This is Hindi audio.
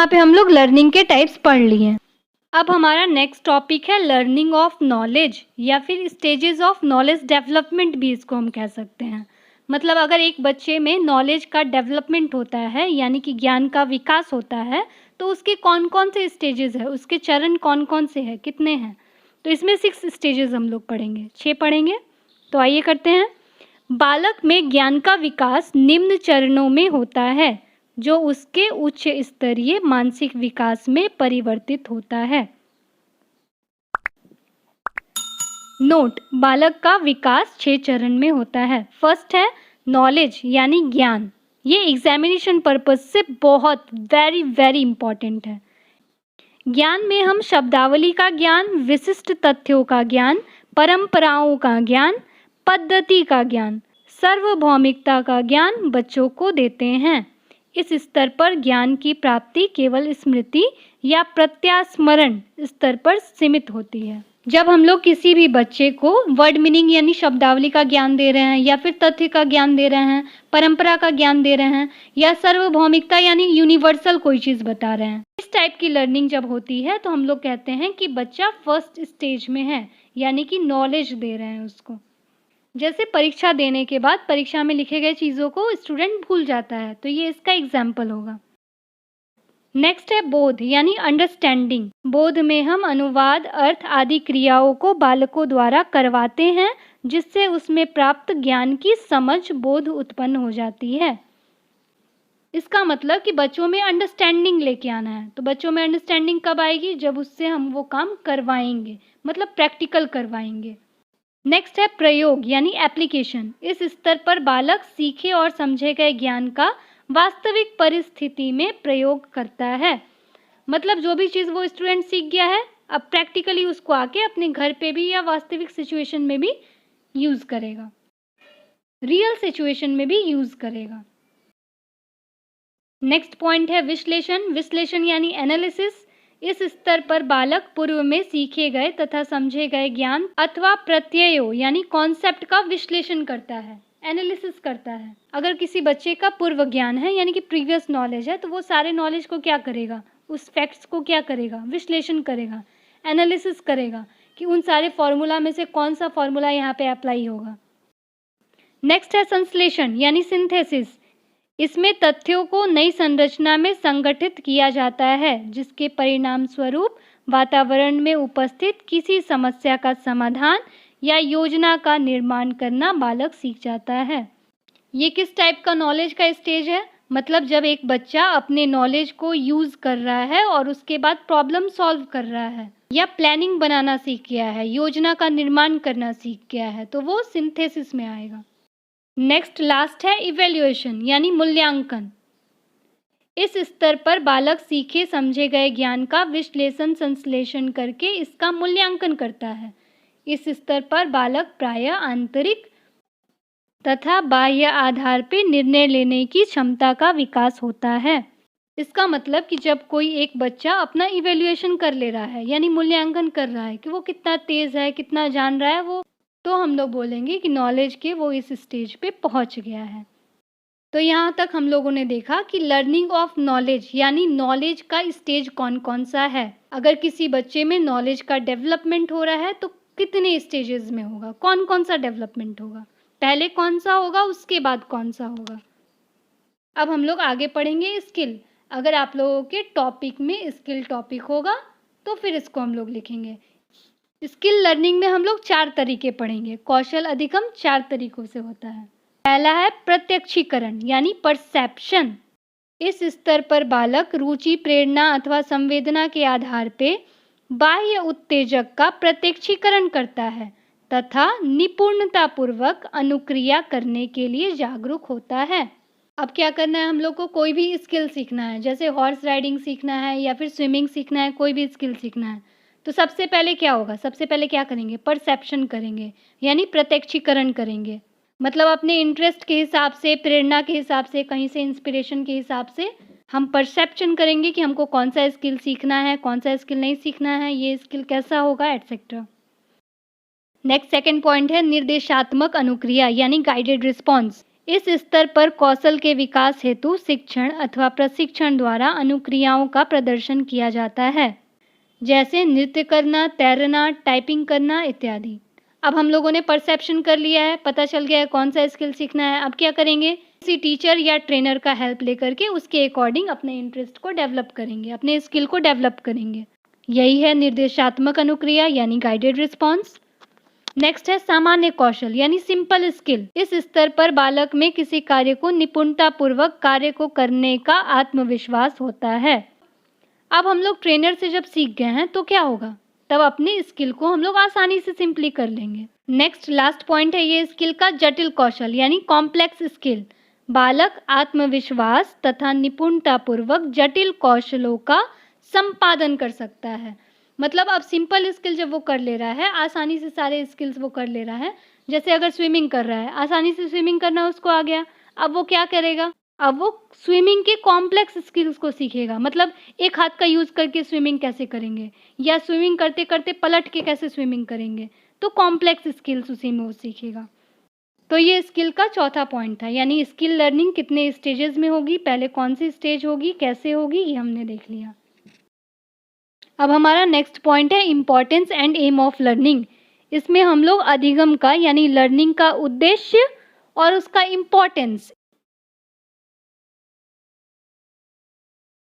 यहाँ पे हम लोग लर्निंग के टाइप्स पढ़ लिए हैं। अब हमारा नेक्स्ट टॉपिक है लर्निंग ऑफ नॉलेज या फिर स्टेजेस ऑफ नॉलेज डेवलपमेंट भी इसको हम कह सकते हैं। मतलब अगर एक बच्चे में नॉलेज का डेवलपमेंट होता है यानी कि ज्ञान का विकास होता है तो उसके कौन कौन से स्टेजेस है, उसके चरण कौन कौन से हैं, कितने हैं। तो इसमें 6 स्टेजेस हम लोग पढ़ेंगे, 6 पढ़ेंगे। तो आइए करते हैं। बालक में ज्ञान का विकास निम्न चरणों में होता है जो उसके उच्च स्तरीय मानसिक विकास में परिवर्तित होता है। नोट, बालक का विकास 6 चरण में होता है। फर्स्ट है नॉलेज यानी ज्ञान। ये एग्जामिनेशन पर्पज से बहुत वेरी वेरी इंपॉर्टेंट है। ज्ञान में हम शब्दावली का ज्ञान, विशिष्ट तथ्यों का ज्ञान, परंपराओं का ज्ञान, पद्धति का ज्ञान, सार्वभौमिकता का ज्ञान बच्चों को देते हैं। इस स्तर पर ज्ञान की प्राप्ति केवल स्मृति या प्रत्यास्मरण स्तर पर सीमित होती है। जब हम लोग किसी भी बच्चे को वर्ड मीनिंग यानी शब्दावली का ज्ञान दे रहे हैं या फिर तथ्य का ज्ञान दे रहे हैं, परंपरा का ज्ञान दे रहे हैं या सार्वभौमिकता यानी यूनिवर्सल कोई चीज़ बता रहे हैं, इस टाइप की लर्निंग जब होती है तो हम लोग कहते हैं कि बच्चा फर्स्ट स्टेज में है यानी कि नॉलेज दे रहे हैं उसको। जैसे परीक्षा देने के बाद परीक्षा में लिखे गए चीज़ों को स्टूडेंट भूल जाता है, तो ये इसका एग्जाम्पल होगा। नेक्स्ट है बोध यानी अंडरस्टैंडिंग। बोध में हम अनुवाद, अर्थ आदि क्रियाओं को बालकों द्वारा करवाते हैं जिससे उसमें प्राप्त ज्ञान की समझ बोध उत्पन्न हो जाती है। इसका मतलब कि बच्चों में अंडरस्टैंडिंग लेके आना है। तो बच्चों में अंडरस्टैंडिंग कब आएगी? जब उससे हम वो काम करवाएंगे, मतलब प्रैक्टिकल करवाएंगे। नेक्स्ट है प्रयोग यानी एप्लीकेशन। इस स्तर पर बालक सीखे और समझे गए ज्ञान का वास्तविक परिस्थिति में प्रयोग करता है। मतलब जो भी चीज़ वो स्टूडेंट सीख गया है अब प्रैक्टिकली उसको आके अपने घर पे भी या वास्तविक सिचुएशन में भी यूज़ करेगा, रियल सिचुएशन में भी यूज़ करेगा। नेक्स्ट पॉइंट है विश्लेषण। विश्लेषण यानी एनालिसिस। इस स्तर पर बालक पूर्व में सीखे गए तथा समझे गए ज्ञान अथवा प्रत्ययों यानी कॉन्सेप्ट का विश्लेषण करता है, एनालिसिस करता है। अगर किसी बच्चे का पूर्व ज्ञान है यानी कि प्रीवियस नॉलेज है तो वो सारे नॉलेज को क्या करेगा, उस फैक्ट्स को क्या करेगा, विश्लेषण करेगा, एनालिसिस करेगा कि उन सारे फॉर्मूला में से कौन सा फॉर्मूला यहाँ पे अप्लाई होगा। नेक्स्ट है संश्लेषण यानी सिंथेसिस। इसमें तथ्यों को नई संरचना में संगठित किया जाता है जिसके परिणाम स्वरूप वातावरण में उपस्थित किसी समस्या का समाधान या योजना का निर्माण करना बालक सीख जाता है। ये किस टाइप का नॉलेज का स्टेज है? मतलब जब एक बच्चा अपने नॉलेज को यूज़ कर रहा है और उसके बाद प्रॉब्लम सॉल्व कर रहा है या प्लानिंग बनाना सीख गया है, योजना का निर्माण करना सीख गया है, तो वो सिंथेसिस में आएगा। नेक्स्ट लास्ट है इवैल्यूएशन यानी मूल्यांकन। इस स्तर पर बालक सीखे समझे गए ज्ञान का विश्लेषण संश्लेषण करके इसका मूल्यांकन करता है। इस स्तर पर बालक प्रायः आंतरिक तथा बाह्य आधार पर निर्णय लेने की क्षमता का विकास होता है। इसका मतलब कि जब कोई एक बच्चा अपना इवैल्यूएशन कर ले रहा है यानी मूल्यांकन कर रहा है कि वो कितना तेज़ है, कितना जान रहा है वो, तो हम लोग बोलेंगे कि नॉलेज के वो इस स्टेज पे पहुंच गया है। तो यहाँ तक हम लोगों ने देखा कि लर्निंग ऑफ नॉलेज यानी नॉलेज का स्टेज कौन कौन सा है। अगर किसी बच्चे में नॉलेज का डेवलपमेंट हो रहा है तो कितने स्टेजेस में होगा, कौन कौन सा डेवलपमेंट होगा, पहले कौन सा होगा, उसके बाद कौन सा होगा। अब हम लोग आगे पढ़ेंगे स्किल। अगर आप लोगों के टॉपिक में स्किल टॉपिक होगा तो फिर इसको हम लोग लिखेंगे। स्किल लर्निंग में हम लोग 4 तरीके पढ़ेंगे। कौशल अधिगम 4 तरीकों से होता है। पहला है प्रत्यक्षीकरण यानी परसेप्शन। इस स्तर पर बालक रुचि, प्रेरणा अथवा संवेदना के आधार पे बाह्य उत्तेजक का प्रत्यक्षीकरण करता है तथा निपुणतापूर्वक अनुक्रिया करने के लिए जागरूक होता है। अब क्या करना है हम लोग को? कोई भी स्किल सीखना है, जैसे हॉर्स राइडिंग सीखना है या फिर स्विमिंग सीखना है, कोई भी स्किल सीखना है तो सबसे पहले क्या होगा? सबसे पहले क्या करेंगे? परसेप्शन करेंगे यानी प्रत्यक्षीकरण करेंगे। मतलब अपने इंटरेस्ट के हिसाब से, प्रेरणा के हिसाब से, कहीं से इंस्पिरेशन के हिसाब से हम परसेप्शन करेंगे कि हमको कौन सा स्किल सीखना है, कौन सा स्किल नहीं सीखना है, ये स्किल कैसा होगा, एटसेट्रा। नेक्स्ट सेकंड पॉइंट है निर्देशात्मक अनुक्रिया यानी गाइडेड रिस्पॉन्स। इस स्तर पर कौशल के विकास हेतु शिक्षण अथवा प्रशिक्षण द्वारा अनुक्रियाओं का प्रदर्शन किया जाता है, जैसे नृत्य करना, तैरना, टाइपिंग करना इत्यादि। अब हम लोगों ने परसेप्शन कर लिया है, पता चल गया है कौन सा स्किल सीखना है। अब क्या करेंगे, किसी टीचर या ट्रेनर का हेल्प लेकर के उसके अकॉर्डिंग अपने इंटरेस्ट को डेवलप करेंगे, अपने स्किल को डेवलप करेंगे। यही है निर्देशात्मक अनुक्रिया यानी गाइडेड रिस्पॉन्स। नेक्स्ट है सामान्य कौशल यानी सिंपल स्किल। इस स्तर पर बालक में किसी कार्य को निपुणतापूर्वक कार्य को करने का आत्मविश्वास होता है। अब हम लोग ट्रेनर से जब सीख गए हैं तो क्या होगा, तब अपनी स्किल को हम लोग आसानी से सिंपली कर लेंगे। नेक्स्ट लास्ट पॉइंट है ये स्किल का जटिल कौशल यानी कॉम्प्लेक्स स्किल। बालक आत्मविश्वास तथा निपुणतापूर्वक जटिल कौशलों का संपादन कर सकता है। मतलब अब सिंपल स्किल जब वो कर ले रहा है, आसानी से सारे स्किल्स वो कर ले रहा है, जैसे अगर स्विमिंग कर रहा है, आसानी से स्विमिंग करना उसको आ गया, अब वो क्या करेगा, अब वो स्विमिंग के कॉम्प्लेक्स स्किल्स को सीखेगा। मतलब एक हाथ का यूज़ करके स्विमिंग कैसे करेंगे, या स्विमिंग करते करते पलट के कैसे स्विमिंग करेंगे, तो कॉम्प्लेक्स स्किल्स उसी में वो सीखेगा। तो ये स्किल का चौथा पॉइंट था, यानी स्किल लर्निंग कितने स्टेजेस में होगी, पहले कौन सी स्टेज होगी, कैसे होगी, ये हमने देख लिया। अब हमारा नेक्स्ट पॉइंट है importance and aim of learning. इसमें हम लोग अधिगम का यानी लर्निंग का उद्देश्य और उसका इम्पॉर्टेंस,